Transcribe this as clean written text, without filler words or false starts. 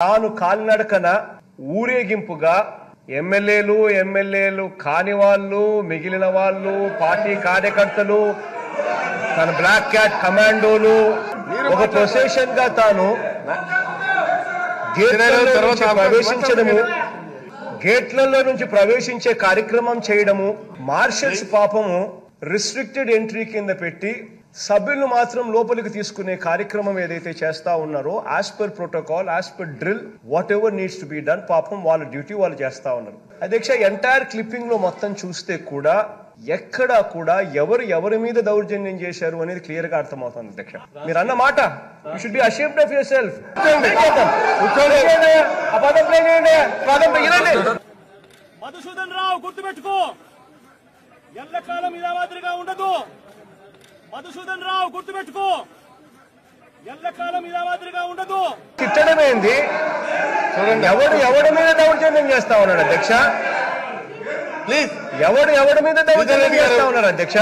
తాను కాలినడకన ఊరేగింపుగా ఎమ్మెల్యేలు కాని వాళ్ళు మిగిలిన వాళ్ళు పార్టీ కార్యకర్తలు తన బ్లాక్ క్యాట్ కమాండోలు ఒక ప్రొసెషన్ గా తాను గేట్లలో నుంచి ప్రవేశించే కార్యక్రమం చేయడము, మార్షల్స్ పాపము రిస్ట్రిక్టెడ్ ఎంట్రీ కింద పెట్టి సభ్యులను మాత్రం లోపలికి తీసుకునే కార్యక్రమం ఏదైతే చేస్తా ఉన్నారో as per protocol, as per drill, what ever needs to be done, పాపం వాళ్ళ డ్యూటీ వాళ్ళు చేస్తా ఉన్నారు. అధ్యక్ష, ఎంటైర్ క్లిప్పింగ్ లో మొత్తం చూస్తే కూడా ఎక్కడా కూడా ఎవరి మీద దౌర్జన్యం చేశారు అనేది క్లియర్ గా అర్థమవుతుంది. అధ్యక్ష, మీరు అన్న మాట you should be ashamed of yourself. Madhusudan Rao గుర్తుపెట్టుకో, ఎల్లకాలం ఇలా మాదిరిగా ఉండదు. మధుసూదన్ రావు గుర్తుపెట్టుకో, ఎల్లకాలం ఇలా మాదిరిగా ఉండదు. తిట్టడమేంది? ఎవడి మీద దౌర్జన్యం చేస్తా ఉన్నాడు అధ్యక్ష? ప్లీజ్, ఎవడి మీద దౌర్జన్యం చేస్తా ఉన్నాడు అధ్యక్ష?